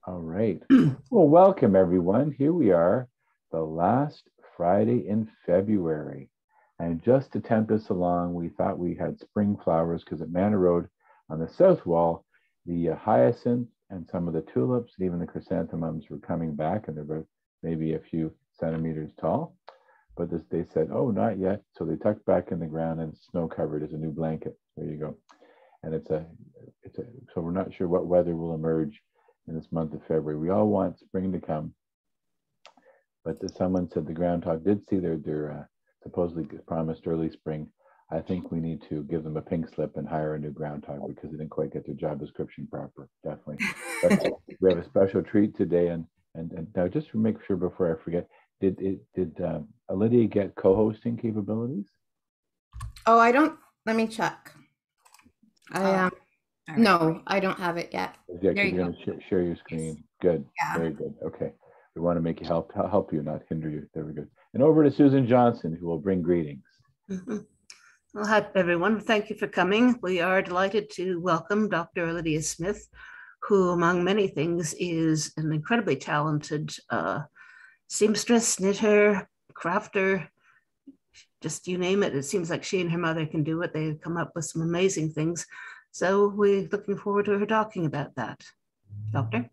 All right. Well, welcome everyone. Here we are, the last Friday in February. And just to tempt us along, we thought we had spring flowers because at Manor Road on the south wall, the hyacinth and some of the tulips and even the chrysanthemums were coming back, and they're about maybe a few centimeters tall. But they said, oh, not yet. So they tucked back in the ground and snow covered as a new blanket. There you go. And so we're not sure what weather will emerge in this month of February. We all want spring to come, but someone said the groundhog did see their supposedly promised early spring. I think we need to give them a pink slip and hire a new groundhog because they didn't quite get their job description proper. Definitely. But we have a special treat today, and now just to make sure before I forget, did Alydia get co-hosting capabilities? Oh, I don't. Let me check. I All right. No, I don't have it yet. Yeah, There because you you're going to share your screen. Good. Yeah. Very good. Okay. We want to make you help you, not hinder you. Very good. And over to Susan Johnson, who will bring greetings. Well, hi, everyone. Thank you for coming. We are delighted to welcome Dr. Alydia Smith, who, among many things, is an incredibly talented seamstress, knitter, crafter, just you name it. It seems like she and her mother can do it. They've come up with some amazing things. So we're looking forward to her talking about that. Doctor?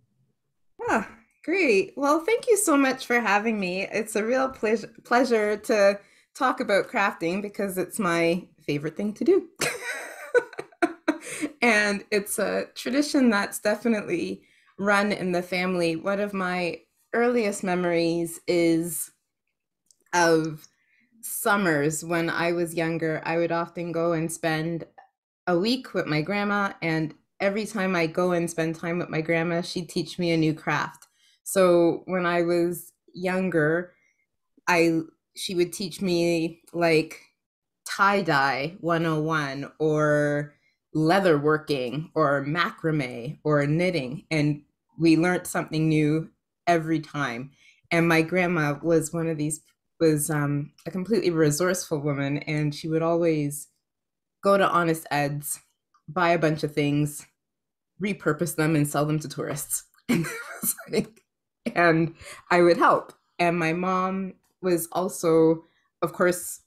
Oh, great. Well, thank you so much for having me. It's a real pleasure to talk about crafting because it's my favorite thing to do. And it's a tradition that's definitely run in the family. One of my earliest memories is of summers when I was younger. I would often go and spend a week with my grandma, and every time I go and spend time with my grandma, she'd teach me a new craft. So when I was younger, I she would teach me like tie-dye 101 or leather working or macrame or knitting, and we learned something new every time. And my grandma was one of these was a completely resourceful woman, and she would always go to Honest Ed's, buy a bunch of things, repurpose them, and sell them to tourists. And I would help. And my mom was also, of course,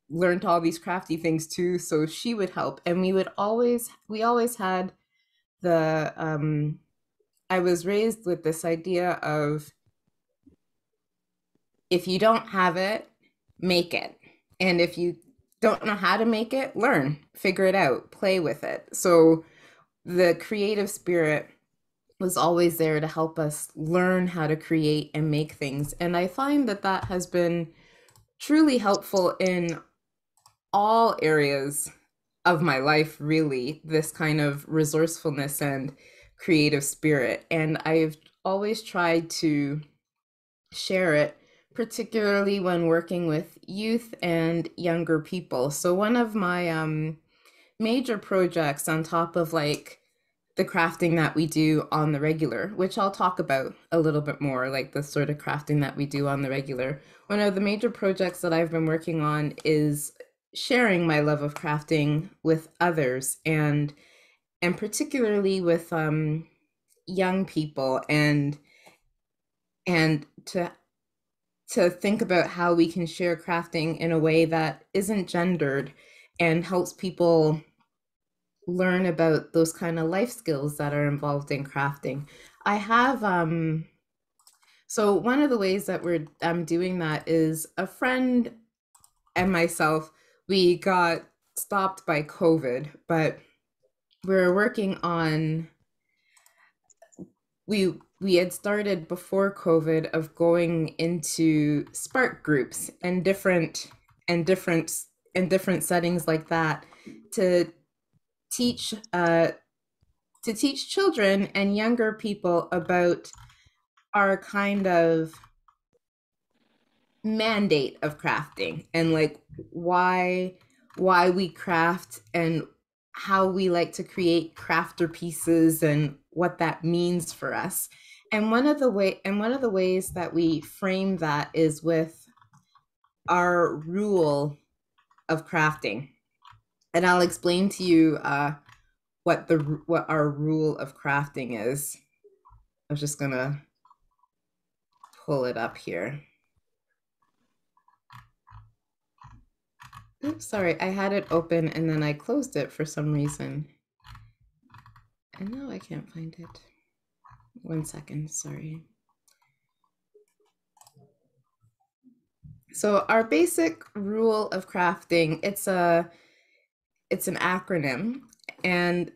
learned all these crafty things too. So she would help. And we always had I was raised with this idea of if you don't have it, make it. And if you don't know how to make it, learn, figure it out, play with it. So the creative spirit was always there to help us learn how to create and make things. And I find that that has been truly helpful in all areas of my life, really, this kind of resourcefulness and creative spirit. And I've always tried to share it, particularly when working with youth and younger people. So one of my major projects on top of like the crafting that we do on the regular, which I'll talk about a little bit more, like the sort of crafting that we do on the regular. One of the major projects that I've been working on is sharing my love of crafting with others, and particularly with young people, and to think about how we can share crafting in a way that isn't gendered and helps people learn about those kind of life skills that are involved in crafting. I have so one of the ways that I'm doing that is a friend and myself, we got stopped by COVID, but we're working on we had started before COVID of going into Spark groups and different settings like that to teach to teach children and younger people about our kind of mandate of crafting and like why we craft and how we like to create crafter pieces and what that means for us. And one of the ways that we frame that is with our rule of crafting. And I'll explain to you what our rule of crafting is. I was just gonna pull it up here. Oops, sorry, I had it open and then I closed it for some reason. And now I can't find it. 1 second, sorry. So our basic rule of crafting, it's an acronym. And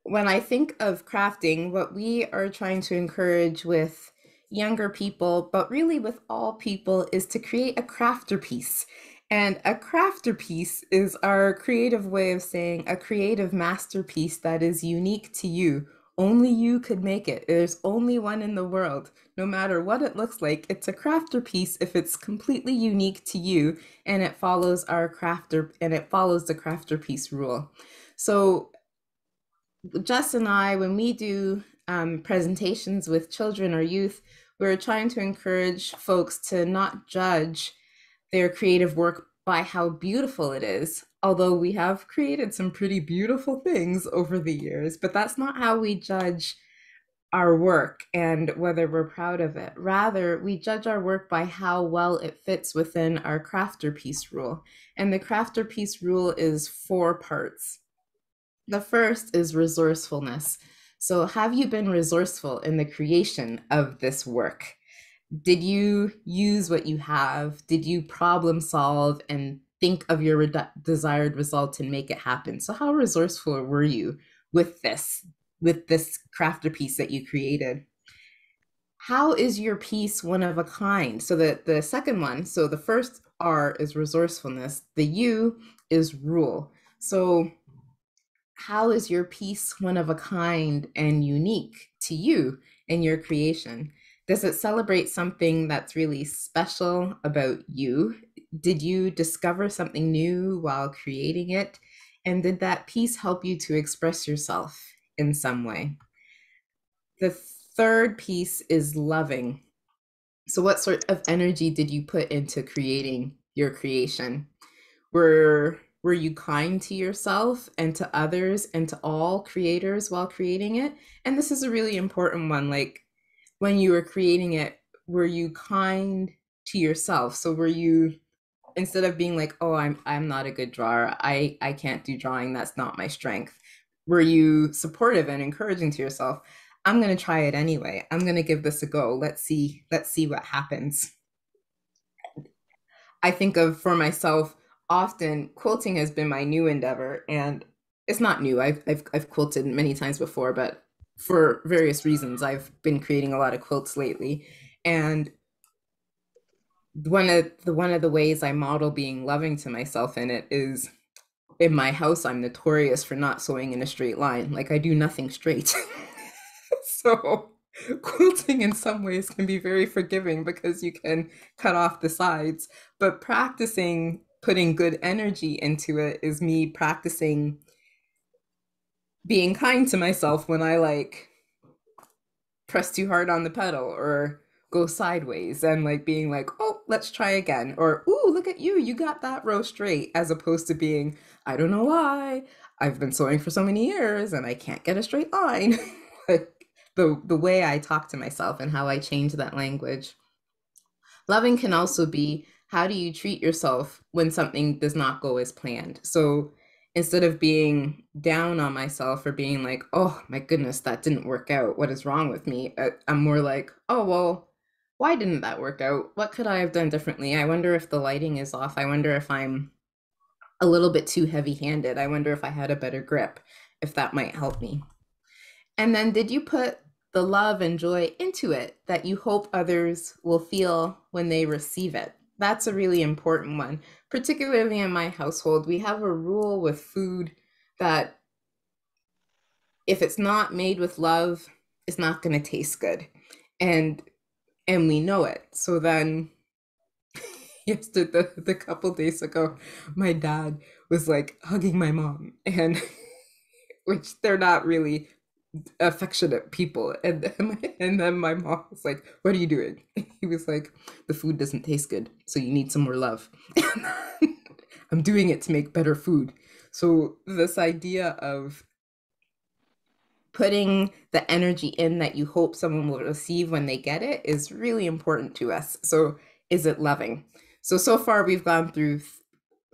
when I think of crafting, what we are trying to encourage with younger people, but really with all people, is to create a crafter piece. And a crafter piece is our creative way of saying a creative masterpiece that is unique to you. Only you could make it. There's only one in the world. No matter what it looks like, it's a crafter piece if it's completely unique to you and it follows the crafter piece rule. So Jess and I, when we do presentations with children or youth, we're trying to encourage folks to not judge their creative work by how beautiful it is, although we have created some pretty beautiful things over the years, but that's not how we judge our work and whether we're proud of it. Rather, we judge our work by how well it fits within our crafter piece rule. And the crafter piece rule is 4 parts. The first is resourcefulness. So, have you been resourceful in the creation of this work? Did you use what you have? Did you problem solve and think of your desired result and make it happen? So, how resourceful were you with this crafter piece that you created? How is your piece one of a kind? So the second one, so the first R is resourcefulness, the U is rule. So how is your piece one of a kind and unique to you in your creation? Does it celebrate something that's really special about you? Did you discover something new while creating it? And did that piece help you to express yourself in some way? The third piece is loving. So what sort of energy did you put into creating your creation? Were you kind to yourself and to others and to all creators while creating it? And this is a really important one. Like when you were creating it, were you kind to yourself? So were you, instead of being like, oh, I'm not a good drawer, I can't do drawing, that's not my strength, were you supportive and encouraging to yourself? I'm going to try it anyway. I'm going to give this a go. Let's see what happens. I think of, for myself, often quilting has been my new endeavor, and it's not new. I've quilted many times before, but for various reasons, I've been creating a lot of quilts lately. And one of the ways I model being loving to myself in it is, in my house, I'm notorious for not sewing in a straight line. Like I do nothing straight. So quilting in some ways can be very forgiving because you can cut off the sides, but practicing putting good energy into it is me practicing being kind to myself when I like press too hard on the pedal or go sideways, and like being like, oh, let's try again, or ooh, look at you, you got that row straight, as opposed to being, I don't know why, I've been sewing for so many years and I can't get a straight line. Like the way I talk to myself and how I change that language. Loving can also be, how do you treat yourself when something does not go as planned? So instead of being down on myself or being like, oh my goodness, that didn't work out, what is wrong with me? I'm more like, oh, well, why didn't that work out? What could I have done differently? I wonder if the lighting is off. I wonder if I'm a little bit too heavy-handed. I wonder if I had a better grip, if that might help me. And then did you put the love and joy into it that you hope others will feel when they receive it? That's a really important one. Particularly in my household, we have a rule with food that if it's not made with love, it's not going to taste good. And we know it. So then yesterday, the couple days ago, my dad was like hugging my mom, and which they're not really affectionate people, and then my mom was like, what are you doing? He was like, the food doesn't taste good, so you need some more love. I'm doing it to make better food. So this idea of putting the energy in that you hope someone will receive when they get it is really important to us. So is it loving? So far we've gone through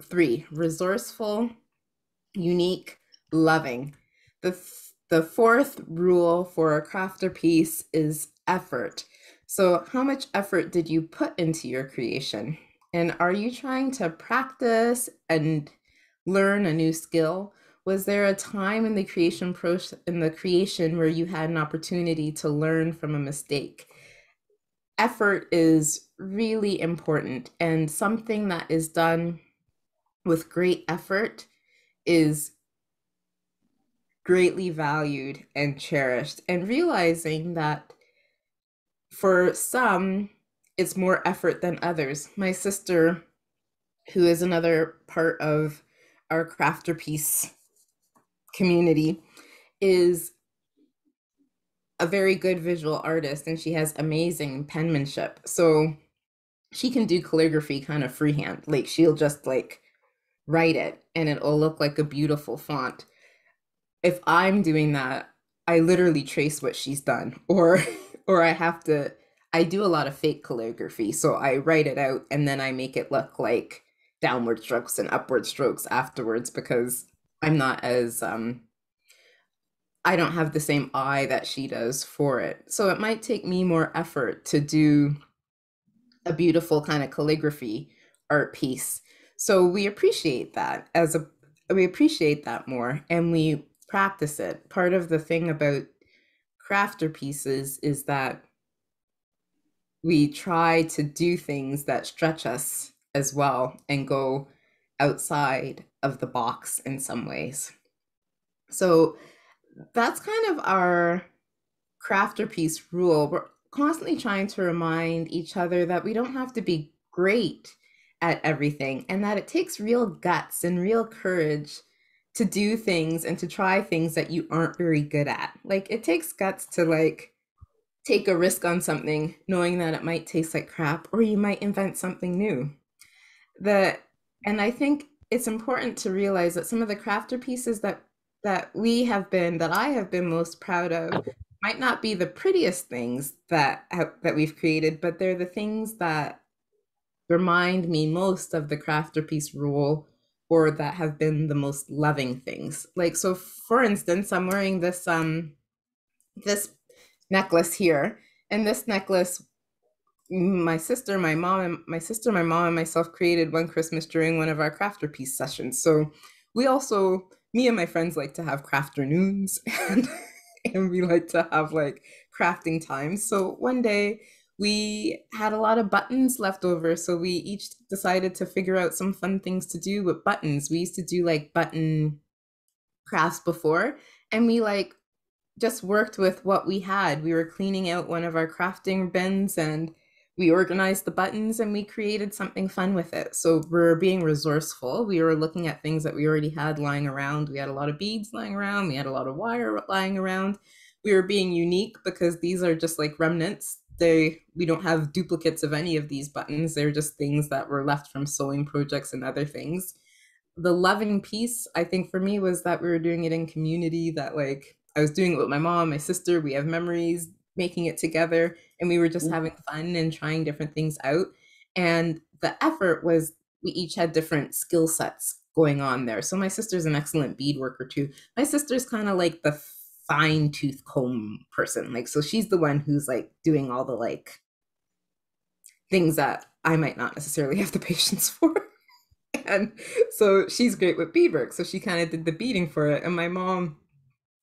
three: resourceful, unique, loving. The fourth rule for a crafter piece is effort. So how much effort did you put into your creation? And are you trying to practice and learn a new skill? Was there a time in the creation where you had an opportunity to learn from a mistake? Effort is really important, and something that is done with great effort is greatly valued and cherished. And realizing that for some, it's more effort than others. My sister, who is another part of our crafter piece community, is a very good visual artist, and she has amazing penmanship. So she can do calligraphy kind of freehand. Like she'll just like write it and it'll look like a beautiful font. If I'm doing that, I literally trace what she's done, or I do a lot of fake calligraphy. So I write it out and then I make it look like downward strokes and upward strokes afterwards, because I'm not as I don't have the same eye that she does for it. So it might take me more effort to do a beautiful kind of calligraphy art piece. So we appreciate that we appreciate that more, and we practice it. Part of the thing about crafter pieces is that we try to do things that stretch us as well and go outside of the box in some ways. So that's kind of our crafter piece rule. We're constantly trying to remind each other that we don't have to be great at everything, and that it takes real guts and real courage to do things and to try things that you aren't very good at. Like it takes guts to like take a risk on something knowing that it might taste like crap, or you might invent something new. The and I think it's important to realize that some of the crafter pieces that I have been most proud of might not be the prettiest things that we've created, but they're the things that remind me most of the crafter piece rule, or that have been the most loving things. Like, so for instance, I'm wearing this necklace here, and this necklace my mom and myself created one Christmas during one of our crafter piece sessions. So me and my friends like to have crafternoons, and we like to have like crafting times. So one day we had a lot of buttons left over, so we each decided to figure out some fun things to do with buttons. We used to do like button crafts before, and we like just worked with what we had. We were cleaning out one of our crafting bins and we organized the buttons and we created something fun with it. So we're being resourceful. We were looking at things that we already had lying around. We had a lot of beads lying around. We had a lot of wire lying around. We were being unique because these are just like remnants. We don't have duplicates of any of these buttons. They're just things that were left from sewing projects and other things. The loving piece, I think for me, was that we were doing it in community, that like I was doing it with my mom, my sister. We have memories making it together, and we were just having fun and trying different things out. And the effort was we each had different skill sets going on there. So my sister's an excellent bead worker too. My sister's kind of like the fine tooth comb person. Like, so she's the one who's like doing all the like things that I might not necessarily have the patience for. And so she's great with beadwork. So she kind of did the beading for it. And my mom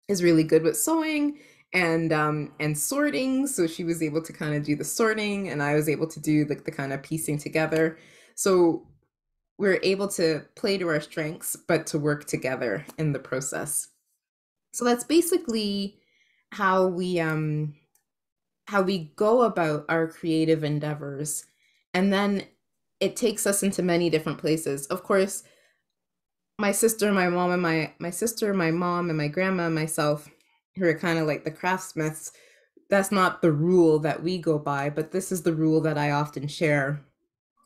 is really good with sewing and sorting. So she was able to kind of do the sorting, and I was able to do like the kind of piecing together. So we're able to play to our strengths, but to work together in the process. So that's basically how we go about our creative endeavors. And then it takes us into many different places. Of course, my sister, my mom, and my sister, my mom, and my grandma, and myself, who are kind of like the craftsmiths, that's not the rule that we go by, but this is the rule that I often share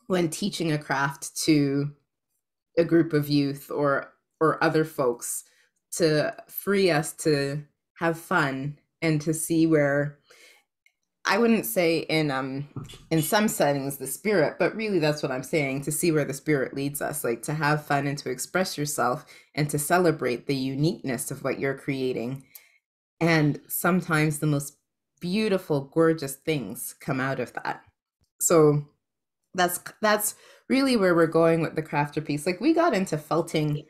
when teaching a craft to a group of youth or other folks, to free us to have fun and to see where, I wouldn't say in some settings the spirit, but really that's what I'm saying, to see where the spirit leads us, like to have fun and to express yourself and to celebrate the uniqueness of what you're creating. And sometimes the most beautiful, gorgeous things come out of that. So that's really where we're going with the crafter piece. Like we got into felting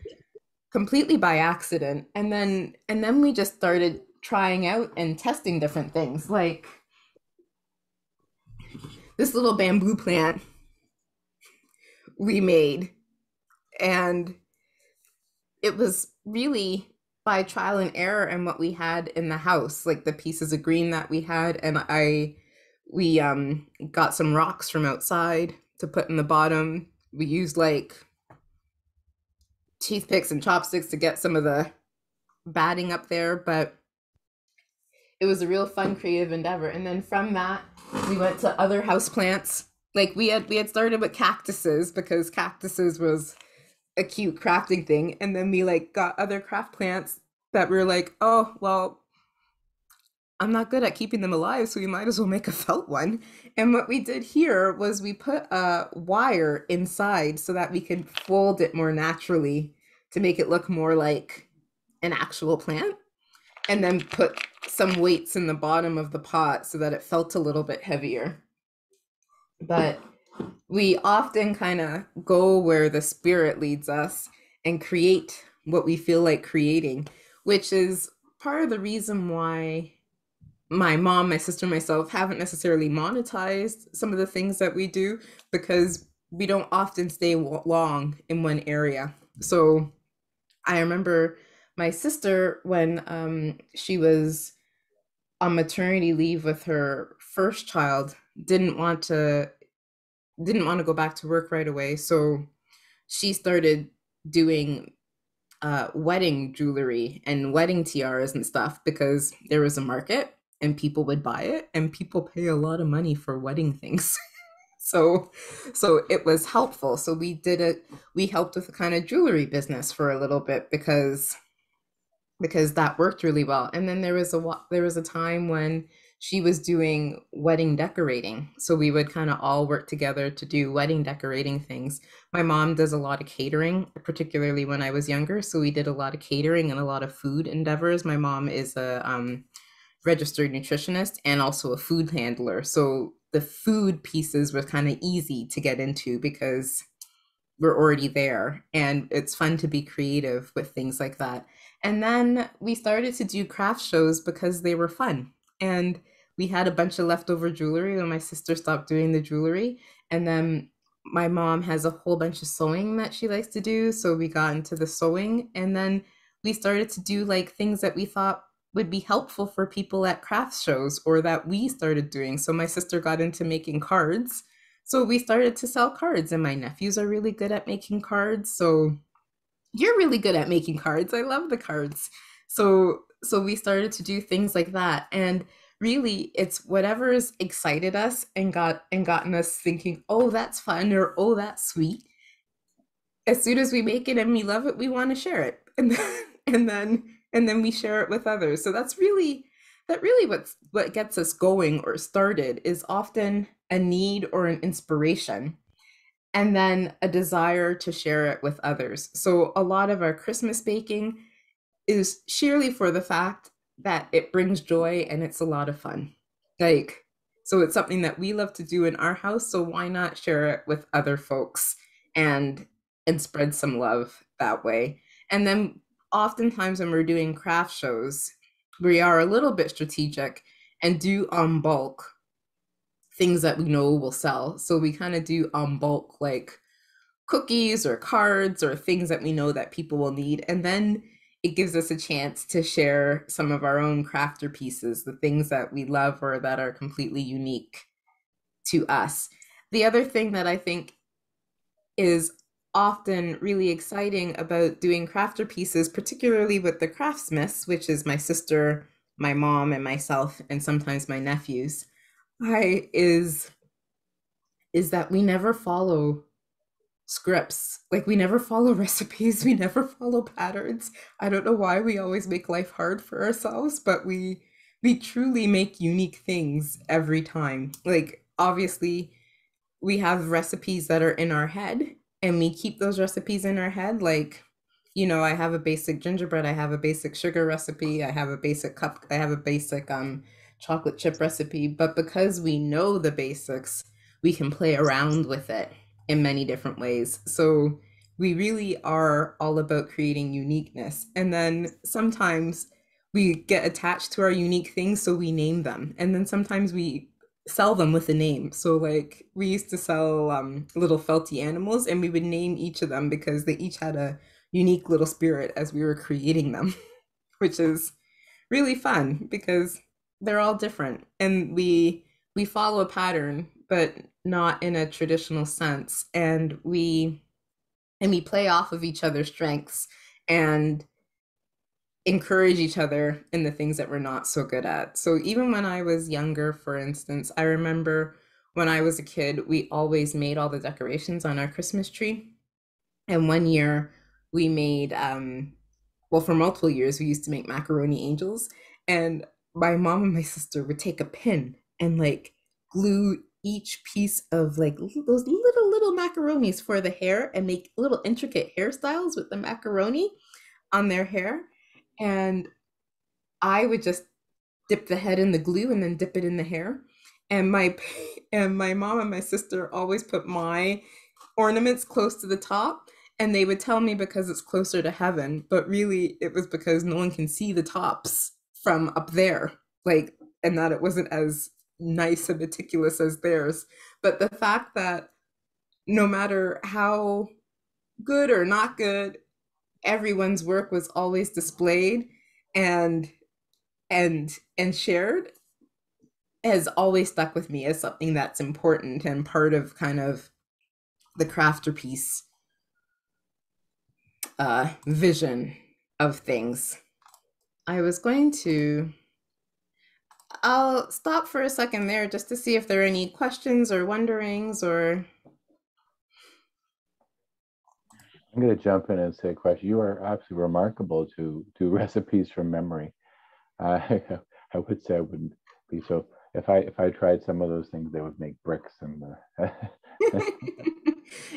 completely by accident, and then we just started trying out and testing different things, like this little bamboo plant we made. And it was really by trial and error and what we had in the house, like the pieces of green that we had. And we got some rocks from outside to put in the bottom. We used like toothpicks and chopsticks to get some of the batting up there, but it was a real fun creative endeavor. And then from that we went to other house plants. Like we had started with cactuses because cactuses was a cute crafting thing, and then we like got other craft plants that were like, oh well, I'm not good at keeping them alive, so we might as well make a felt one. And what we did here was we put a wire inside so that we could fold it more naturally to make it look more like an actual plant, and then put some weights in the bottom of the pot so that it felt a little bit heavier. But we often kind of go where the spirit leads us and create what we feel like creating, which is part of the reason why my mom, my sister, myself haven't necessarily monetized some of the things that we do, because we don't often stay long in one area. So I remember my sister, when she was on maternity leave with her first child, didn't want to go back to work right away. So she started doing wedding jewelry and wedding tiaras and stuff, because there was a market and people would buy it, and people pay a lot of money for wedding things. so it was helpful. So we helped with the kind of jewelry business for a little bit, because that worked really well. And then there was a time when she was doing wedding decorating. So we would kind of all work together to do wedding decorating things. My mom does a lot of catering, particularly when I was younger. So we did a lot of catering and a lot of food endeavors. My mom is a registered nutritionist and also a food handler. So the food pieces were kind of easy to get into because we're already there, and it's fun to be creative with things like that. And then we started to do craft shows because they were fun. And we had a bunch of leftover jewelry when my sister stopped doing the jewelry. And then my mom has a whole bunch of sewing that she likes to do. So we got into the sewing. And then we started to do like things that we thought would be helpful for people at craft shows, or that we started doing. So my sister got into making cards. So we started to sell cards, and my nephews are really good at making cards. So you're really good at making cards. I love the cards. So we started to do things like that. And really it's whatever's excited us and gotten us thinking, oh, that's fun, or oh, that's sweet. As soon as we make it and we love it, we want to share it. And then we share it with others. So that's really what gets us going or started, is often a need or an inspiration, and then a desire to share it with others. So a lot of our Christmas baking is sheerly for the fact that it brings joy and it's a lot of fun. Like, so it's something that we love to do in our house, so why not share it with other folks and spread some love that way. And then oftentimes when we're doing craft shows, we are a little bit strategic and do on bulk things that we know will sell. So we kind of do on bulk, like cookies or cards or things that we know that people will need. And then it gives us a chance to share some of our own crafter pieces, the things that we love or that are completely unique to us. The other thing that I think is often really exciting about doing crafter pieces, particularly with the craftsmiths, which is my sister, my mom, and myself, and sometimes my nephews, is that we never follow scripts. Like we never follow recipes, we never follow patterns. I don't know why we always make life hard for ourselves, but we truly make unique things every time. Like obviously we have recipes that are in our head and we keep those recipes in our head. Like, I have a basic gingerbread, I have a basic sugar recipe, I have a basic chocolate chip recipe, but because we know the basics, we can play around with it in many different ways. So we really are all about creating uniqueness. And then sometimes we get attached to our unique things, so we name them. And then sometimes we sell them with a name. So like we used to sell little felty animals, and we would name each of them because they each had a unique little spirit as we were creating them, which is really fun because they're all different, and we follow a pattern but not in a traditional sense, and we play off of each other's strengths and encourage each other in the things that we're not so good at. So even when I was younger, for instance, I remember when I was a kid, we always made all the decorations on our Christmas tree. And one year we made, well, for multiple years, we used to make macaroni angels. And my mom and my sister would take a pin and like glue each piece of like those little macaronis for the hair and make little intricate hairstyles with the macaroni on their hair. And I would just dip the head in the glue and then dip it in the hair. And my mom and my sister always put my ornaments close to the top, and they would tell me because it's closer to heaven, but really it was because no one can see the tops from up there, like, and that it wasn't as nice and meticulous as theirs. But the fact that no matter how good or not good, everyone's work was always displayed and and shared has always stuck with me as something that's important and part of kind of the crafterpiece vision of things. I was going to, I'll stop for a second there just to see if there are any questions or wonderings or. I'm going to jump in and say a question. You are absolutely remarkable to do recipes from memory. I would say I wouldn't be so. If I tried some of those things, they would make bricks and.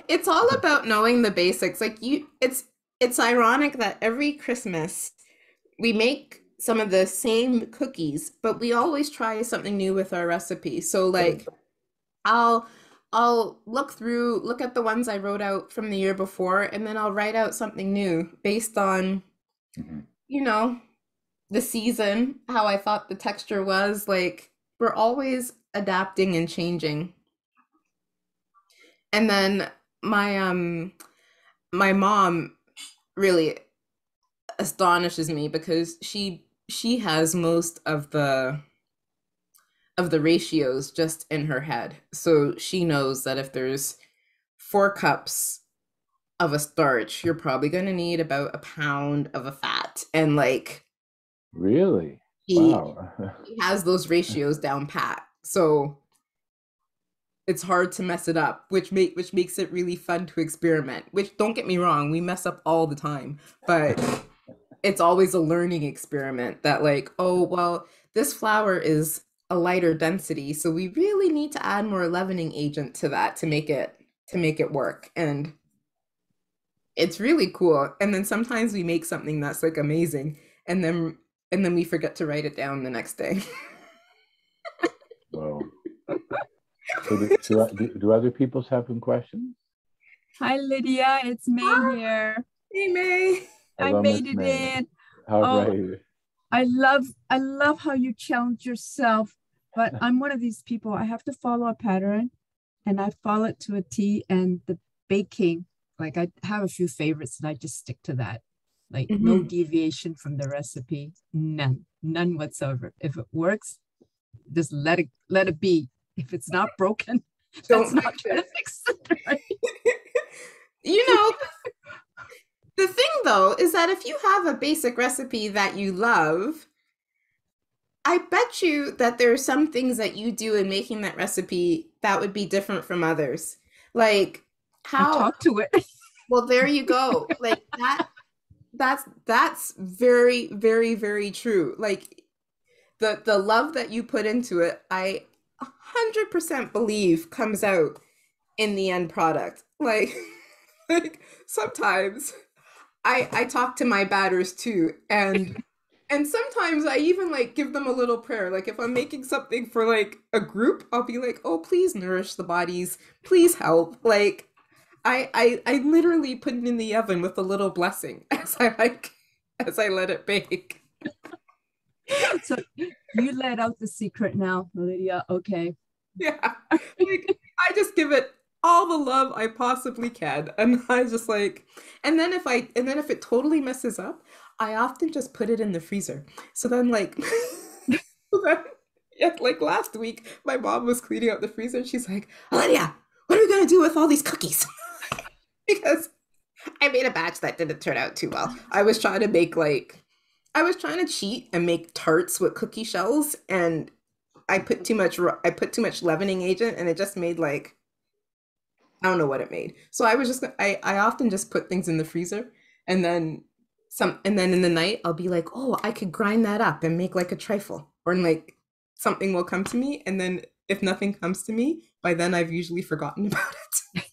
It's all about knowing the basics. Like it's ironic that every Christmas we make some of the same cookies, but we always try something new with our recipe. So like I'll look at the ones I wrote out from the year before, and then I'll write out something new based on, you know, the season, how I thought the texture was. Like we're always adapting and changing. And then my mom really astonishes me because she has most of the ratios just in her head. So she knows that if there's 4 cups of a starch, you're probably going to need about a pound of a fat. And like, really? Wow. She has those ratios down pat. So it's hard to mess it up, which makes it really fun to experiment. Which, don't get me wrong, we mess up all the time, but it's always a learning experiment that like, oh, well, this flour is a lighter density, so we really need to add more leavening agent to that to make it work. And it's really cool. And then sometimes we make something that's like amazing, and then we forget to write it down the next day. Whoa. So do other people have some questions? Hi, Lydia. It's May here. Hey, May. I made it in. How right. I love how you challenge yourself, but I'm one of these people. I have to follow a pattern, and I follow it to a T. And the baking, like I have a few favorites, and I just stick to that. Like no deviation from the recipe, none whatsoever. If it works, just let it be. If it's not broken, don't not try to fix it. Right? You know, the thing though is that if you have a basic recipe that you love, I bet you that there are some things that you do in making that recipe that would be different from others. Like I How? talk to it. Well, there you go. Like that's very, very, very true. Like the love that you put into it, I 100% believe comes out in the end product. Like like sometimes I talk to my batters too, and sometimes I even like give them a little prayer. Like if I'm making something for like a group, I'll be like, "Oh, please nourish the bodies. Please help." Like I literally put it in the oven with a little blessing as I let it bake. So you let out the secret now, Lydia. Okay. Yeah. Like I just give it all the love I possibly can. And I just like and then if it totally messes up, I often just put it in the freezer. So then like so then, yeah, like last week, my mom was cleaning out the freezer and she's like, Olivia, what are we gonna do with all these cookies? Because I made a batch that didn't turn out too well. I was trying to cheat and make tarts with cookie shells, and I put too much leavening agent, and it just made like I don't know what it made. So I often just put things in the freezer, and then and then in the night I'll be like, oh, I could grind that up and make like a trifle, or like something will come to me, and then if nothing comes to me by then, I've usually forgotten about it.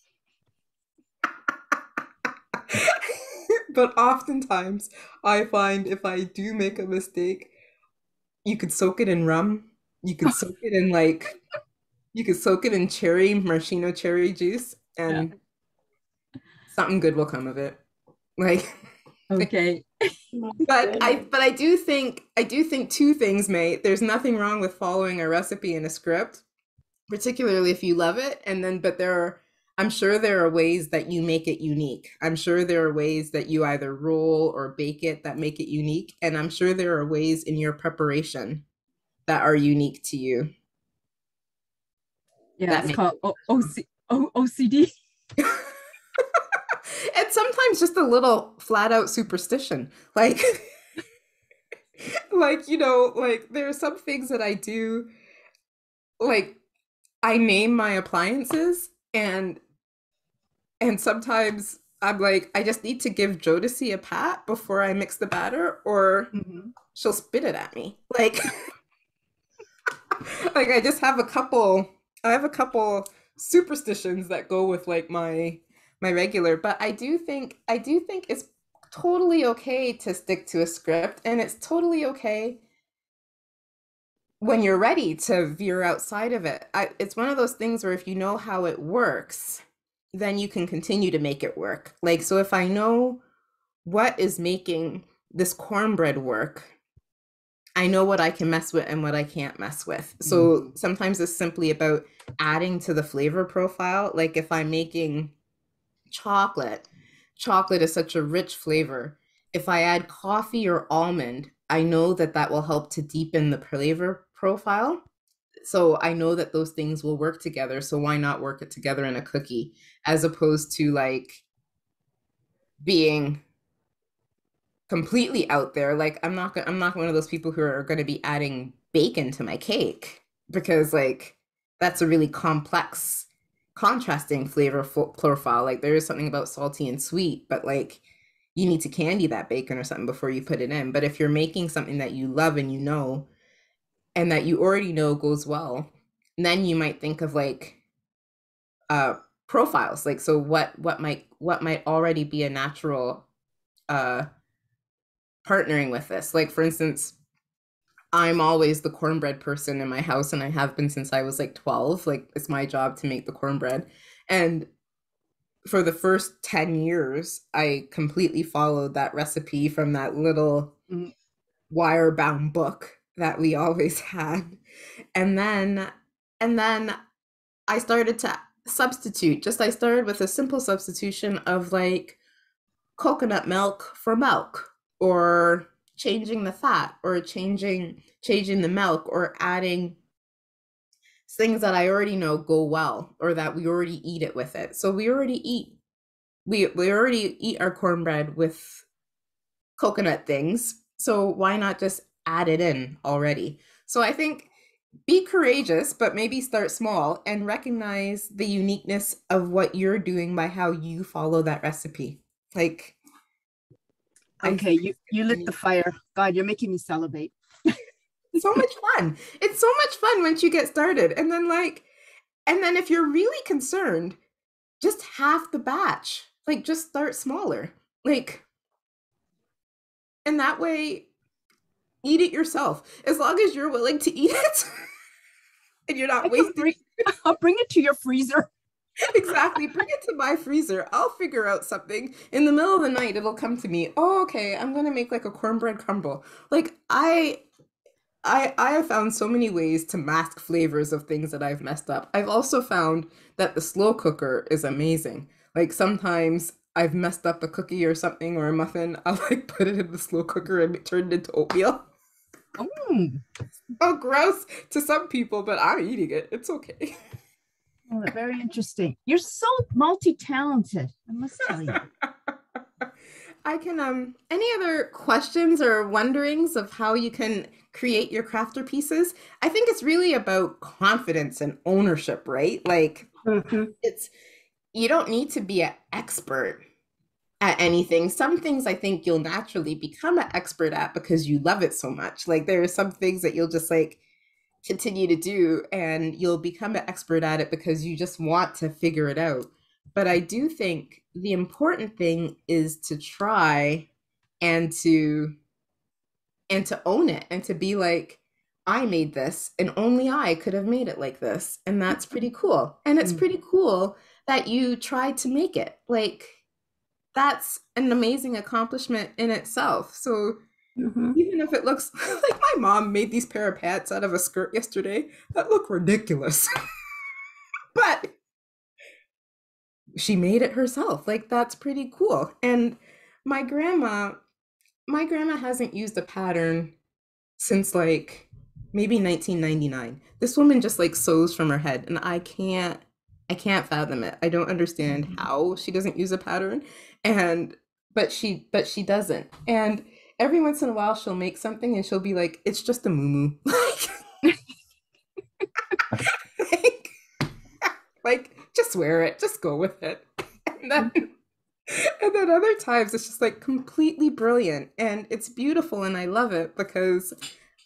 But oftentimes I find if I do make a mistake, you could soak it in rum. You could soak it in like you could soak it in cherry, maraschino cherry juice, Yeah. and something good will come of it. Like, Okay. but I do think two things, mate. There's nothing wrong with following a recipe and a script, particularly if you love it. And then, but I'm sure there are ways that you make it unique. I'm sure there are ways that you either roll or bake it that make it unique. And I'm sure there are ways in your preparation that are unique to you. Yeah, That it's make called OCD. and sometimes just a little flat out superstition. Like like like there are some things that I do, like I name my appliances, and sometimes I'm like, I just need to give Jodeci a pat before I mix the batter, or Mm-hmm. she'll spit it at me. Like, like I have a couple superstitions that go with like my regular, but I do think it's totally okay to stick to a script, and it's totally okay when you're ready to veer outside of it. It's one of those things where if you know how it works, then you can continue to make it work. Like, so if I know what is making this cornbread work, I know what I can mess with and what I can't mess with. So sometimes it's simply about adding to the flavor profile. Like if I'm making chocolate, chocolate is such a rich flavor. If I add coffee or almond, I know that that will help to deepen the flavor profile. So I know that those things will work together. So why not work it together in a cookie as opposed to like being completely out there. Like I'm not one of those people who are going to be adding bacon to my cake, because like that's a really complex contrasting flavor profile. Like there is something about salty and sweet, but like you need to candy that bacon or something before you put it in. But if you're making something that you love and you know, and that you already know goes well, then you might think of like uh profiles. Like so what might already be a natural uh partnering with this. Like for instance, I'm always the cornbread person in my house, and I have been since I was like 12. Like it's my job to make the cornbread. And for the first 10 years, I completely followed that recipe from that little wire bound book that we always had. And then and then I started to substitute. Just I started with a simple substitution of like coconut milk for milk, or changing the fat, or changing the milk, or adding things that I already know go well, or that we already eat it with it. So we already eat our cornbread with coconut things. So why not just add it in already? So I think be courageous, but maybe start small and recognize the uniqueness of what you're doing by how you follow that recipe. Like, Okay, you lit the fire. God, you're making me salivate. so much fun. It's so much fun once you get started. And then if you're really concerned, just half the batch. Like, just start smaller. Like, and that way, eat it yourself. As long as you're willing to eat it and you're not wasting. I'll bring it to your freezer. Exactly. Bring it to my freezer. I'll figure out something. In the middle of the night, it'll come to me. Oh, okay, I'm gonna make like a cornbread crumble. Like I have found so many ways to mask flavors of things that I've messed up. I've also found that the slow cooker is amazing. Like sometimes I've messed up a cookie or something or a muffin. I'll like put it in the slow cooker and turn it into oatmeal. Mm. Oh, gross to some people, but I'm eating it. It's okay. Oh, very interesting. You're so multi-talented, I must tell you. I can any other questions or wonderings of how you can create your crafter pieces? I think it's really about confidence and ownership, right? Like it's you don't need to be an expert at anything. Some things I think you'll naturally become an expert at because you love it so much. Like there are some things that you'll just like continue to do and you'll become an expert at it because you just want to figure it out. But I do think the important thing is to try and to own it and to be like, I made this and only I could have made it like this. And that's pretty cool. And it's pretty cool that you tried to make it. Like that's an amazing accomplishment in itself. So even if it looks like my mom made these pair of pants out of a skirt yesterday that look ridiculous. But she made it herself. Like that's pretty cool. And my grandma, my grandma hasn't used a pattern since like maybe 1999. This woman just like sews from her head and I can't fathom it. I don't understand how she doesn't use a pattern and but she doesn't. And every once in a while she'll make something and she'll be like, it's just a moo like, like just wear it, just go with it. And then and then other times it's just like completely brilliant and it's beautiful and I love it because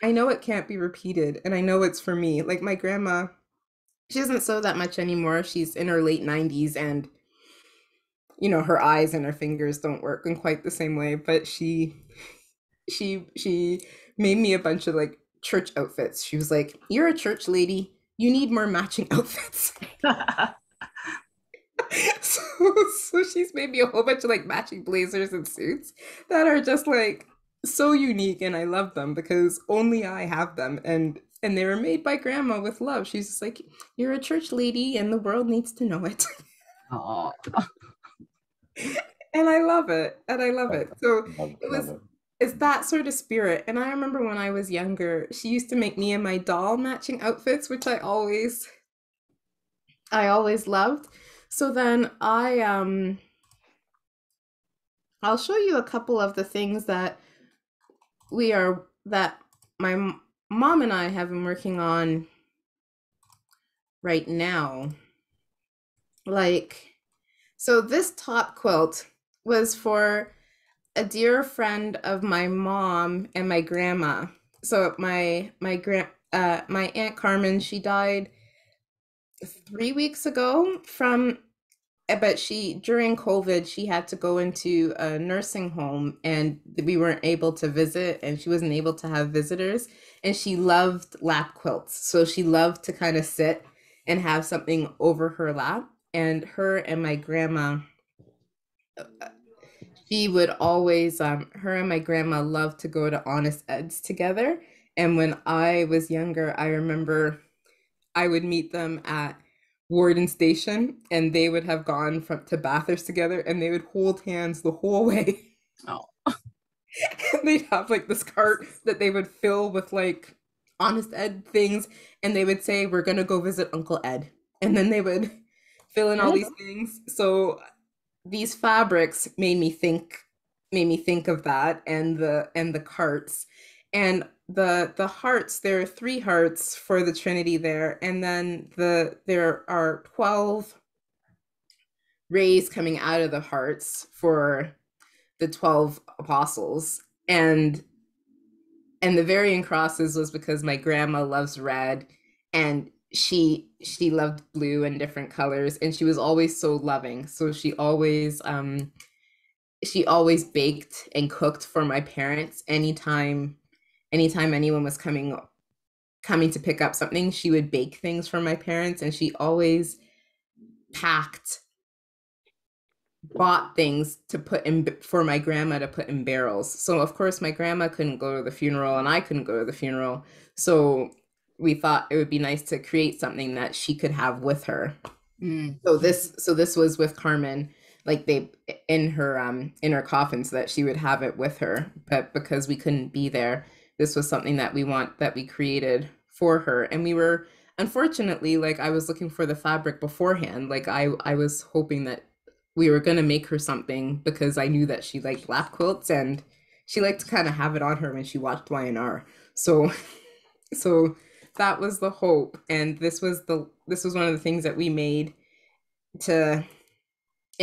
I know it can't be repeated and I know it's for me. Like my grandma, she doesn't sew that much anymore. She's in her late 90s and her eyes and her fingers don't work in quite the same way, but she made me a bunch of like church outfits. She was like, "You're a church lady. You need more matching outfits." so, so she's made me a whole bunch of like matching blazers and suits that are just like so unique and I love them because only I have them and they were made by grandma with love. She's just like, "You're a church lady and the world needs to know it." Oh, And I love it. And I love it. So it Love was it. it's that sort of spirit. And I remember when I was younger, she used to make me and my doll matching outfits, which I always loved. So then I'll show you a couple of the things that my mom and I have been working on right now. Like so this top quilt was for a dear friend of my mom and my grandma. So my Aunt Carmen, she died 3 weeks ago but she during COVID she had to go into a nursing home and we weren't able to visit and she wasn't able to have visitors and she loved lap quilts. So she loved to kind of sit and have something over her lap and her and my grandma she would always her and my grandma loved to go to Honest Ed's together. And when I was younger, I remember I would meet them at Warden Station and they would have gone from to Bathurst together and they would hold hands the whole way. oh, And they'd have like this cart that they would fill with like Honest Ed things and they would say, "We're gonna go visit Uncle Ed." And then they would fill in all yes. these things. So these fabrics made me think of that and the carts And the hearts, there are 3 hearts for the Trinity there, and then there are 12 rays coming out of the hearts for the 12 apostles. And the varying crosses was because my grandma loves red, and she loved blue and different colors, and she was always so loving. So she always baked and cooked for my parents. Anytime anyone was coming to pick up something, she would bake things for my parents, and she always bought things to put in for my grandma to put in barrels. So of course my grandma couldn't go to the funeral and I couldn't go to the funeral. So we thought it would be nice to create something that she could have with her. So this was with Carmen, like they in her coffin, so that she would have it with her. But because we couldn't be there, this was something that we created for her. And we were, unfortunately, like, I was looking for the fabric beforehand. Like I was hoping that we were going to make her something, because I knew that she liked lap quilts and she liked to kind of have it on her when she watched YNR. So that was the hope. And this was one of the things that we made in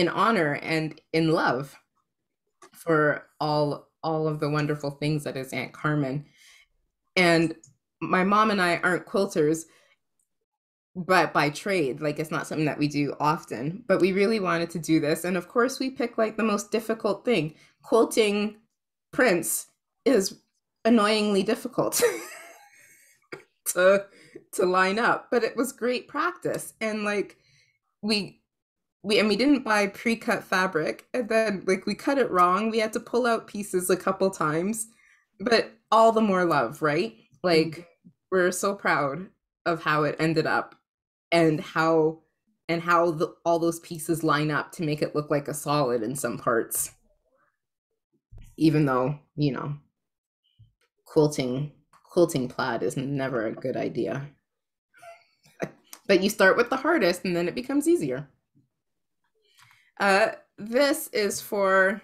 honor and in love for all of the wonderful things that is Aunt Carmen. And my mom and I aren't quilters, but by trade. Like, it's not something that we do often, but we really wanted to do this. And of course we picked like the most difficult thing. Quilting prints is annoyingly difficult to line up, but it was great practice. And like we didn't buy pre-cut fabric, and then like we cut it wrong. We had to pull out pieces a couple times, but all the more love, right? Like, we're so proud of how it ended up, and how all those pieces line up to make it look like a solid in some parts, even though, you know, quilting plaid is never a good idea. But you start with the hardest and then it becomes easier. This is for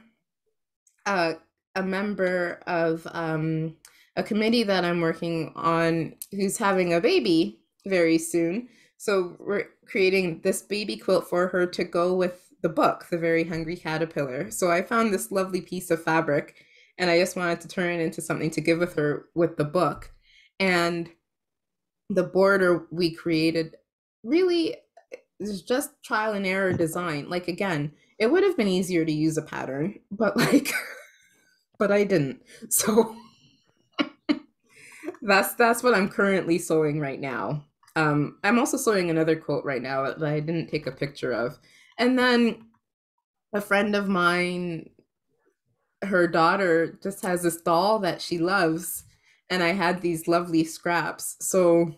a member of a committee that I'm working on, who's having a baby very soon. So we're creating this baby quilt for her to go with the book, The Very Hungry Caterpillar. So I found this lovely piece of fabric, and I just wanted to turn it into something to give with her with the book. And the border we created really is just trial and error design. Like, again, it would have been easier to use a pattern, but like, but I didn't. So that's what I'm currently sewing right now. I'm also sewing another quilt right now that I didn't take a picture of. And then a friend of mine, her daughter just has this doll that she loves, and I had these lovely scraps. So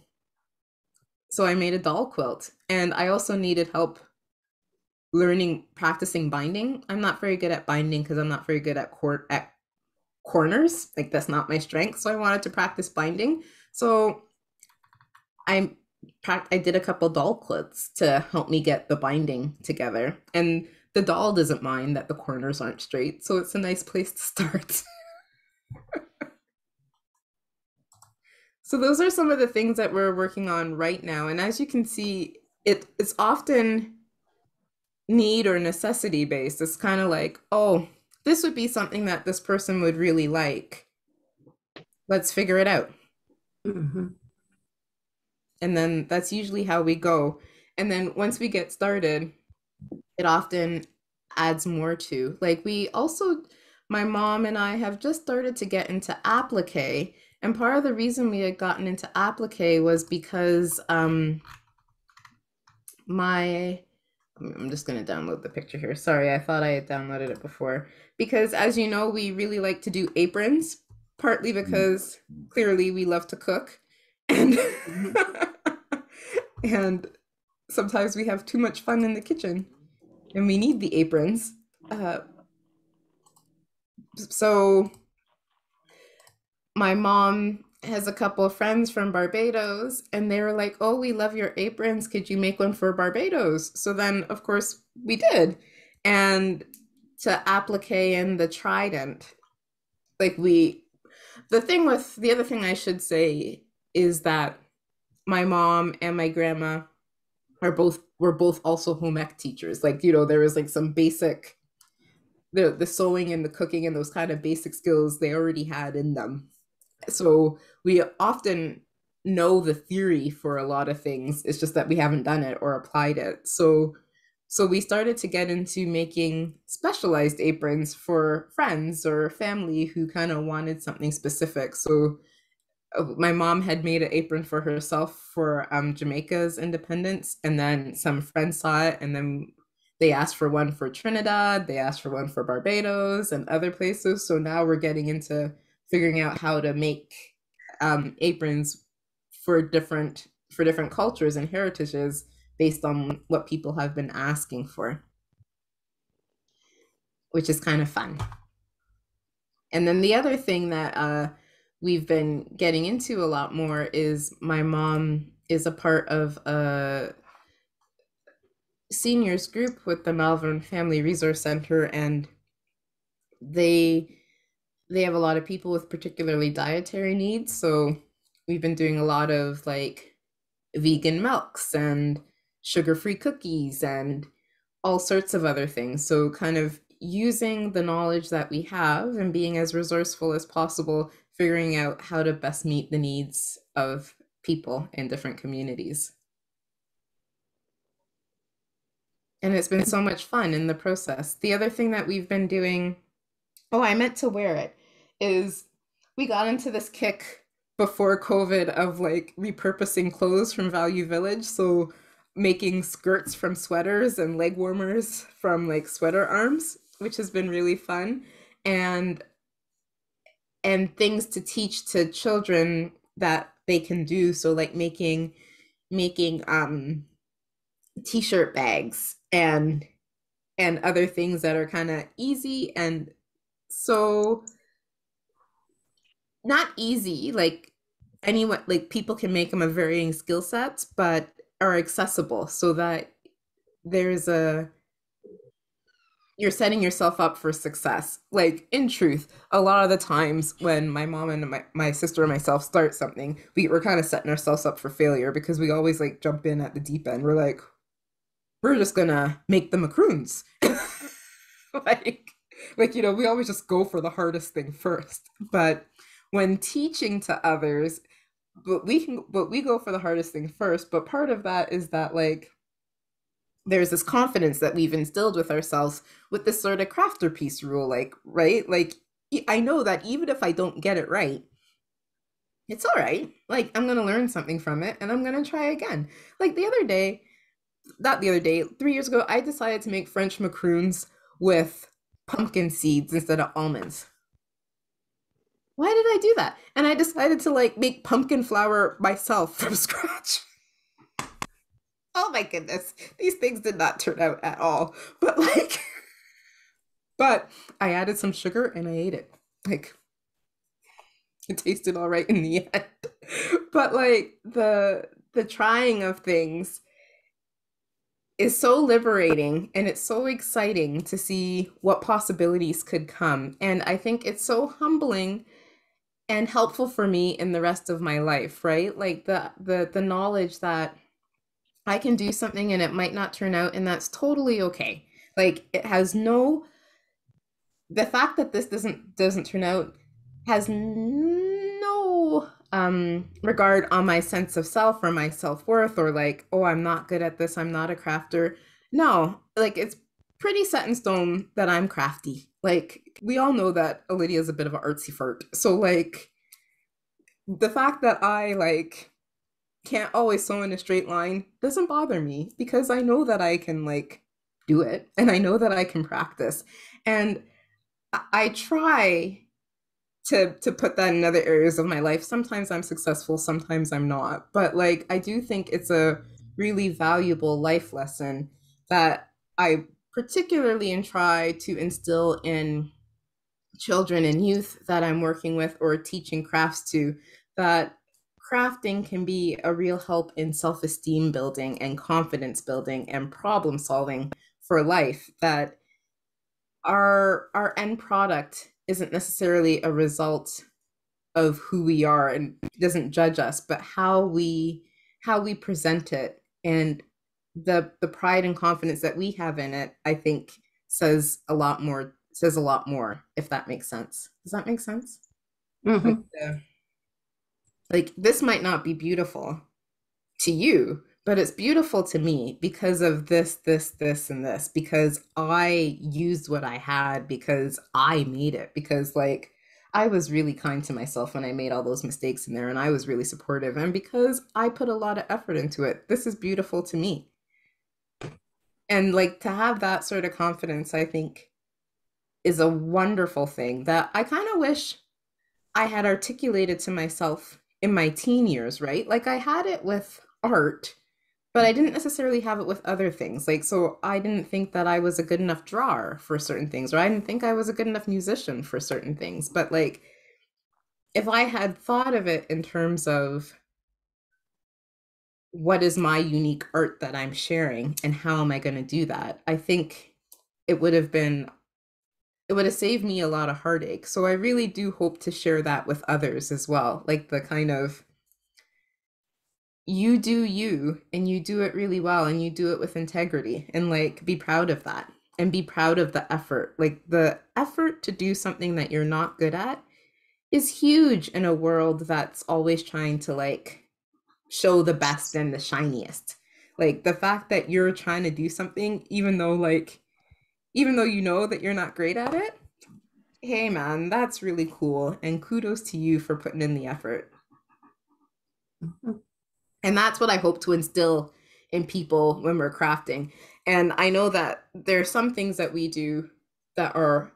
I made a doll quilt, and I also needed help practicing binding. I'm not very good at binding because I'm not very good at corners. Like, that's not my strength. So I wanted to practice binding. So I did a couple doll quilts to help me get the binding together. And the doll doesn't mind that the corners aren't straight. So it's a nice place to start. So those are some of the things that we're working on right now. And as you can see, it's often need or necessity based. It's kind of like, oh, this would be something that this person would really like. Let's figure it out. Mm-hmm. And then that's usually how we go. And then once we get started, it often adds more to. Like, my mom and I have just started to get into applique. And part of the reason we had gotten into applique was because I'm just going to download the picture here. Sorry, I thought I had downloaded it before. Because as you know, we really like to do aprons, partly because clearly we love to cook. And, and sometimes we have too much fun in the kitchen and we need the aprons. So my mom has a couple of friends from Barbados, and they were like, oh, we love your aprons. Could you make one for Barbados? So then, of course, we did. And to applique in the trident, like The other thing I should say is that my mom and my grandma were both also home ec teachers. Like, there was like some basic the sewing and the cooking and those kind of basic skills they already had in them. So we often know the theory for a lot of things. It's just that we haven't done it or applied it. So we started to get into making specialized aprons for friends or family who kind of wanted something specific. So my mom had made an apron for herself for Jamaica's independence, and then some friends saw it, and then they asked for one for Trinidad, they asked for one for Barbados and other places. So now we're getting into figuring out how to make aprons for different cultures and heritages based on what people have been asking for, which is kind of fun. And then the other thing that we've been getting into a lot more is my mom is a part of a seniors group with the Malvern Family Resource Center, and they have a lot of people with particularly dietary needs. So we've been doing a lot of like vegan milks and sugar-free cookies and all sorts of other things. So kind of using the knowledge that we have and being as resourceful as possible, figuring out how to best meet the needs of people in different communities. And it's been so much fun in the process. The other thing that we've been doing, oh, I meant to wear it, is we got into this kick before COVID of like repurposing clothes from Value Village. So making skirts from sweaters and leg warmers from like sweater arms, which has been really fun. And things to teach to children that they can do. So like making t-shirt bags and other things that are kind of easy and so not easy, like anyone, like people can make them of varying skill sets, but are accessible so that you're setting yourself up for success. Like in truth, a lot of the times when my mom and my sister and myself start something, we're kind of setting ourselves up for failure because we always like jump in at the deep end. We're like, we're just gonna make the macaroons. like we always just go for the hardest thing first. But when teaching to others, but we go for the hardest thing first. But part of that is that like there's this confidence that we've instilled with ourselves with this sort of crafter piece rule, like, right? Like I know that even if I don't get it right, it's all right. Like I'm gonna learn something from it and I'm gonna try again. Like not the other day, 3 years ago, I decided to make French macaroons with pumpkin seeds instead of almonds. Why did I do that? And I decided to like make pumpkin flour myself from scratch. Oh my goodness, these things did not turn out at all. But but I added some sugar and I ate it. Like it tasted all right in the end. But like the trying of things is so liberating and it's so exciting to see what possibilities could come. And I think it's so humbling and helpful for me in the rest of my life, right? Like the knowledge that I can do something and it might not turn out, and that's totally okay. Like it has the fact that this doesn't turn out has no regard on my sense of self or my self-worth or like, oh, I'm not good at this, I'm not a crafter. No, like it's pretty set in stone that I'm crafty. Like we all know that Alydia is a bit of an artsy fart. So like the fact that I like can't always sew in a straight line doesn't bother me because I know that I can like do it and I know that I can practice. And I try to put that in other areas of my life. Sometimes I'm successful, sometimes I'm not. But like I do think it's a really valuable life lesson that I particularly try to instill in children and youth that I'm working with or teaching crafts to, that crafting can be a real help in self-esteem building and confidence building and problem solving for life, that our end product isn't necessarily a result of who we are, and doesn't judge us, but how we present it, and the pride and confidence that we have in it, I think says a lot more, if that makes sense. Does that make sense? Mm-hmm. Like this might not be beautiful to you, but it's beautiful to me because of this, and this, because I used what I had, because I made it, because like I was really kind to myself when I made all those mistakes in there, and I was really supportive, and because I put a lot of effort into it. This is beautiful to me. And like to have that sort of confidence, I think is a wonderful thing that I kind of wish I had articulated to myself in my teen years, right? Like I had it with art, but I didn't necessarily have it with other things. Like, so I didn't think that I was a good enough drawer for certain things, or I didn't think I was a good enough musician for certain things. But like, if I had thought of it in terms of what is my unique art that I'm sharing and how am I going to do that, I think it would have been it would have saved me a lot of heartache. So I really do hope to share that with others as well. Like the kind of you do you, and you do it really well, and you do it with integrity, and like be proud of that, and be proud of the effort. Like the effort to do something that you're not good at is huge in a world that's always trying to like show the best and the shiniest. Like the fact that you're trying to do something even though you know that you're not great at it, hey man, that's really cool, and kudos to you for putting in the effort. Mm-hmm. And that's what I hope to instill in people when we're crafting. And I know that there are some things that we do that are,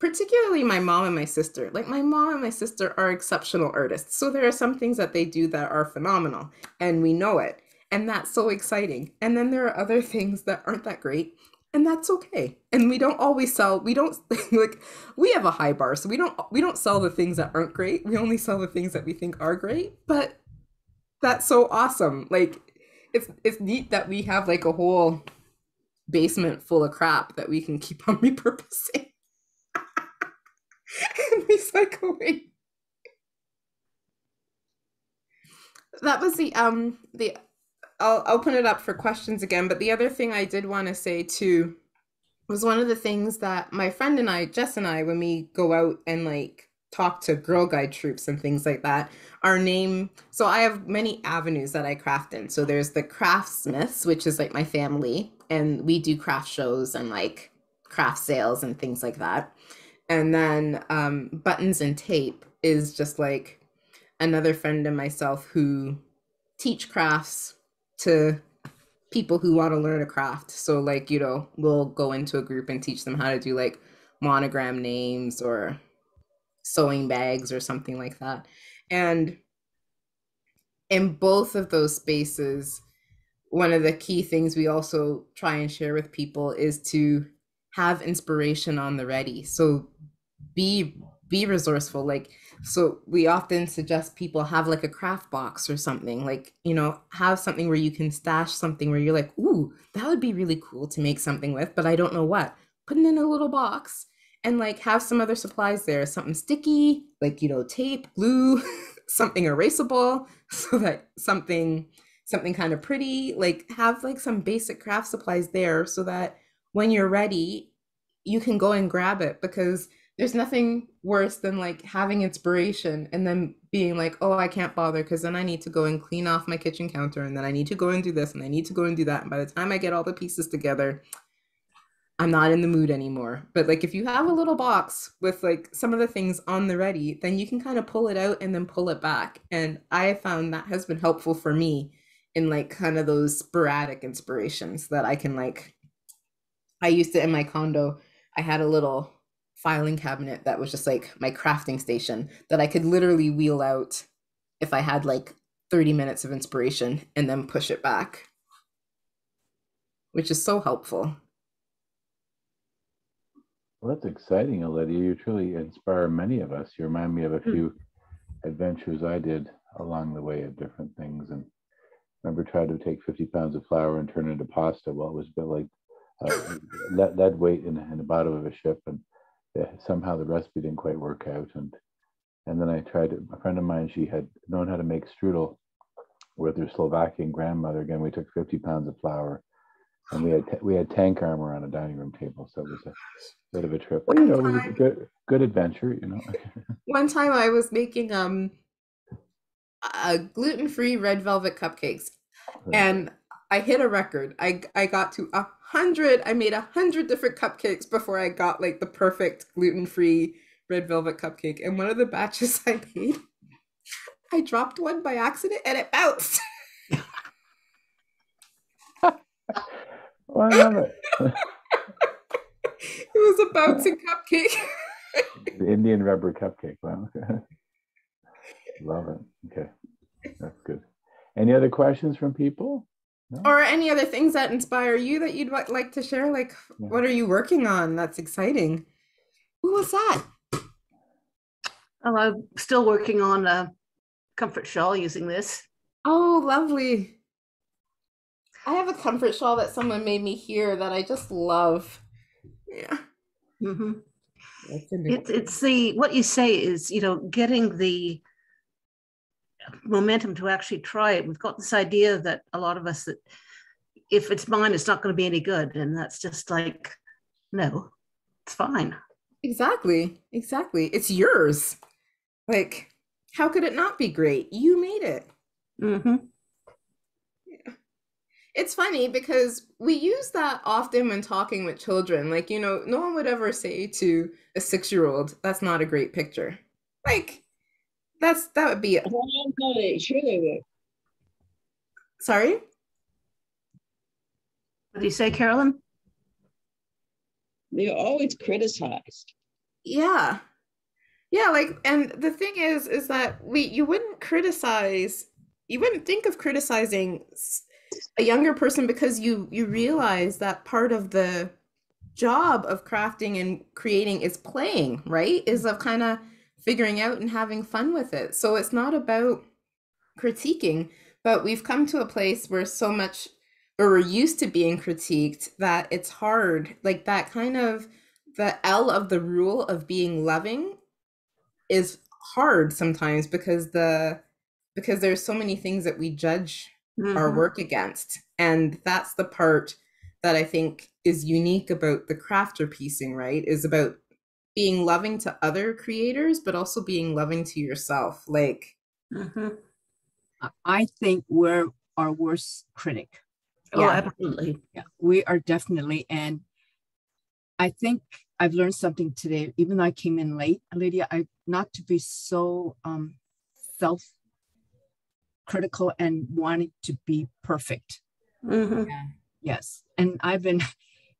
particularly my mom and my sister. Like my mom and my sister are exceptional artists. So there are some things that they do that are phenomenal, and we know it. And that's so exciting. And then there are other things that aren't that great. And that's okay. And we don't always sell, we don't like we have a high bar. So we don't sell the things that aren't great. We only sell the things that we think are great. But that's so awesome. Like it's neat that we have like a whole basement full of crap that we can keep on repurposing and recycling. That was the I'll open it up for questions again, but the other thing I did want to say too was one of the things that my friend and I, Jess and I, when we go out and like talk to Girl Guide troops and things like that, our name, so I have many avenues that I craft in. So there's the Craftsmiths, which is like my family, and we do craft shows and like craft sales and things like that. And then Buttons and Tape is just like another friend and myself who teach crafts to people who want to learn a craft. So like, you know, we'll go into a group and teach them how to do like monogram names or sewing bags or something like that. And in both of those spaces, one of the key things we also try and share with people is to have inspiration on the ready. So be resourceful. Like, so we often suggest people have like a craft box or something, like, you know, have something where you can stash something where you're like, ooh, that would be really cool to make something with, but I don't know what. Put it in a little box and like have some other supplies there, something sticky, like, you know, tape, glue, something erasable, so that something kind of pretty, like have like some basic craft supplies there so that when you're ready, you can go and grab it, because there's nothing worse than like having inspiration and then being like, oh, I can't bother because then I need to go and clean off my kitchen counter, and then I need to go and do this, and I need to go and do that. And by the time I get all the pieces together, I'm not in the mood anymore. But like if you have a little box with like some of the things on the ready, then you can kind of pull it out and then pull it back. And I have found that has been helpful for me in like kind of those sporadic inspirations that I can like, I used to, in my condo, I had a little filing cabinet that was just like my crafting station that I could literally wheel out if I had like 30 minutes of inspiration and then push it back, which is so helpful. Well, that's exciting, Alydia. You truly inspire many of us. You remind me of a few adventures I did along the way of different things. And I remember trying to take 50 pounds of flour and turn it into pasta. Well, it was a bit like lead weight in the bottom of a ship, and somehow the recipe didn't quite work out. And And then I tried it. A friend of mine, she had known how to make strudel with her Slovakian grandmother. Again, we took 50 pounds of flour, and we had tank armor on a dining room table, so it was a bit of a trip. But you know, it was a good adventure. You know. One time I was making gluten-free red velvet cupcakes, and I hit a record. I got to 100. I made 100 different cupcakes before I got like the perfect gluten-free red velvet cupcake. And one of the batches I made, I dropped one by accident and it bounced. Oh, I love it. It was a bouncing cupcake. The Indian rubber cupcake. Wow. Love it. Okay. That's good. Any other questions from people? No? Or any other things that inspire you that you'd like to share? Like, what are you working on? That's exciting. Who was that? Oh, I'm still working on a comfort shawl using this. Oh, lovely. I have a comfort shawl that someone made me here that I just love. Yeah. Mm-hmm. It's what you say is, getting the momentum to actually try it. We've got this idea that a lot of us that if it's mine, it's not going to be any good. And that's just like, no, it's fine. Exactly. It's yours. Like, how could it not be great? You made it. Mm-hmm. Yeah. It's funny because we use that often when talking with children. Like, no one would ever say to a 6-year-old, that's not a great picture. Like, that would be it. Sure they would. Sorry? What do you say, Carolyn? They're always criticized. Yeah. Yeah, like, and the thing is that you wouldn't think of criticizing a younger person because you realize that part of the job of crafting and creating is playing, right? Is of kind of figuring out and having fun with it. So it's not about critiquing, but we've come to a place where we're used to being critiqued that it's hard. Like that kind of the L of the rule of being loving is hard sometimes because there's so many things that we judge our work against. And that's the part that I think is unique about the crafter piecing, right? Is about being loving to other creators, but also being loving to yourself. Like, I think we're our worst critic. Oh, absolutely. Yeah, we are definitely. And I think I've learned something today, even though I came in late, Alydia, not to be so self-critical and wanting to be perfect. Mm-hmm. Yeah. Yes. And I've been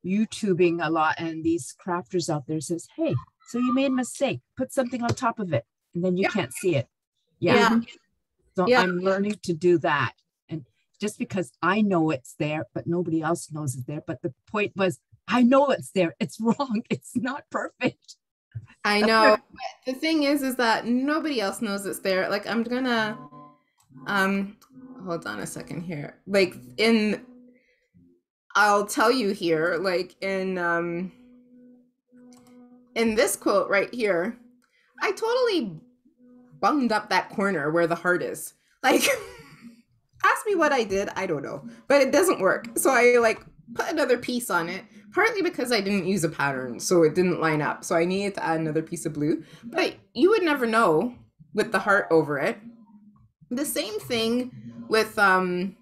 YouTubing a lot, and these crafters out there says, hey, so you made a mistake, put something on top of it, and then you can't see it. Yeah. So I'm learning to do that. And just because I know it's there, but nobody else knows it's there. But the point was, I know it's there. It's wrong. It's not perfect. I know. But the thing is that nobody else knows it's there. Like I'm gonna, hold on a second here. Like I'll tell you here, like in this quote right here, I totally bunged up that corner where the heart is. Like, ask me what I did. I don't know, but it doesn't work. So I like put another piece on it, partly because I didn't use a pattern, so it didn't line up. So I needed to add another piece of blue, but you would never know with the heart over it. The same thing with one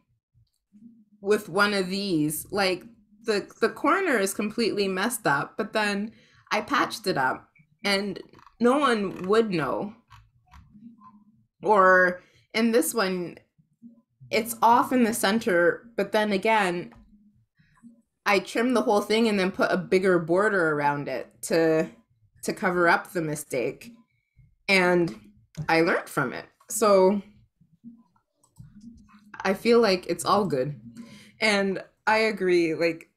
of these, like the corner is completely messed up, but then I patched it up and no one would know. Or in this one, it's off in the center, but then again, I trimmed the whole thing and then put a bigger border around it to cover up the mistake. And I learned from it. So I feel like it's all good. And I agree, like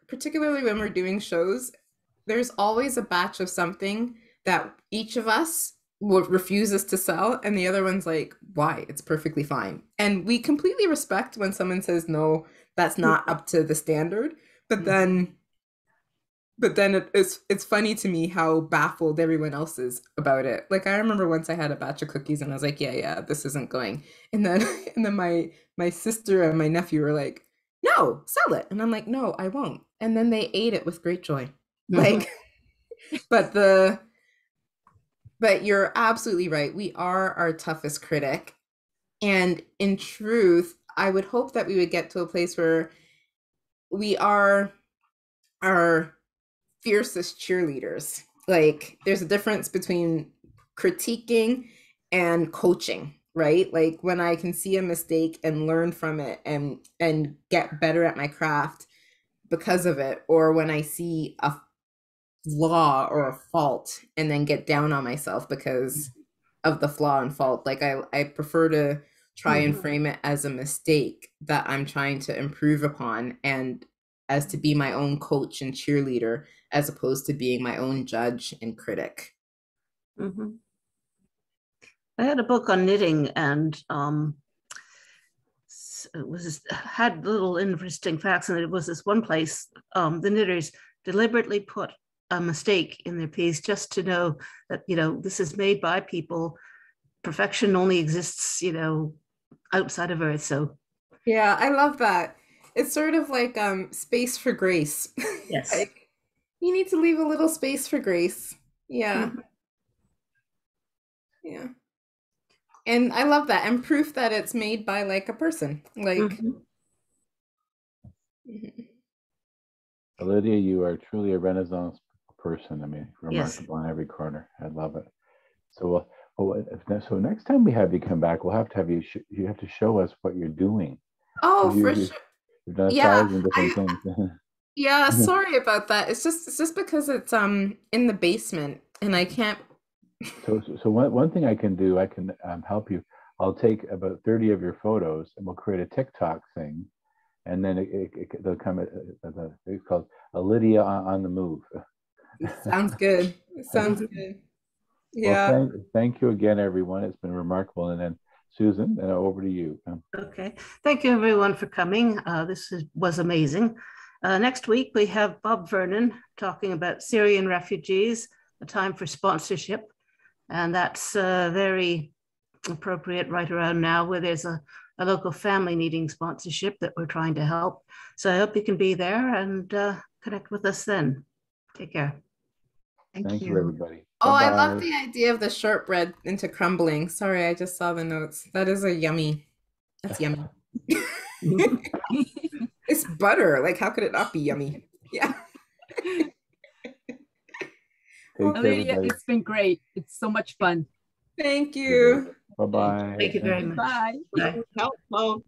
particularly when we're doing shows, there's always a batch of something that each of us refuses to sell, and the other one's like, why? It's perfectly fine. And we completely respect when someone says, no, that's not up to the standard. But then But then it's funny to me how baffled everyone else is about it. Like I remember once I had a batch of cookies and I was like, yeah, this isn't going. And then and then my sister and my nephew were like, no, sell it. And I'm like, no, I won't. And then they ate it with great joy. Like, but you're absolutely right. We are our toughest critic. And in truth, I would hope that we would get to a place where we are our fiercest cheerleaders. Like there's a difference between critiquing and coaching, right? Like when I can see a mistake and learn from it and get better at my craft because of it, or when I see a flaw or a fault and then get down on myself because of the flaw and fault. Like I prefer to try and frame it as a mistake that I'm trying to improve upon, and as to be my own coach and cheerleader, as opposed to being my own judge and critic. I had a book on knitting, and it had little interesting facts, and it was this one place the knitters deliberately put a mistake in their piece just to know that, this is made by people. Perfection only exists, outside of Earth. So yeah, I love that. It's sort of like space for grace. Yes. Like, you need to leave a little space for grace. Yeah. Yeah. And I love that. And proof that it's made by like a person. Like Alydia, you are truly a Renaissance person. I mean, remarkable on every corner. I love it. So, so next time we have you come back, we'll have to have you. You have to show us what you're doing. Oh, for sure. You've done 1,000 different things. Yeah, sorry about that. It's just because it's in the basement and I can't. So one thing I can do, I can help you. I'll take about 30 of your photos and we'll create a TikTok thing, and then they'll come. It's called Alydia on the Move. Sounds good. Sounds good. Yeah. Well, thank you again, everyone. It's been remarkable. And then Susan, over to you. Okay. Thank you, everyone, for coming. This was amazing. Next week, we have Bob Vernon talking about Syrian refugees, a time for sponsorship. And that's very appropriate right around now, where there's a local family needing sponsorship that we're trying to help. So I hope you can be there and connect with us then. Take care. Thank you, everybody. Oh, Bye-bye. I love the idea of the shortbread into crumbling. Sorry, I just saw the notes. That is that's yummy. It's butter. Like, how could it not be yummy? Yeah. Alydia, it's been great. It's so much fun. Thank you. Bye-bye. Thank you very much. Bye. Helpful.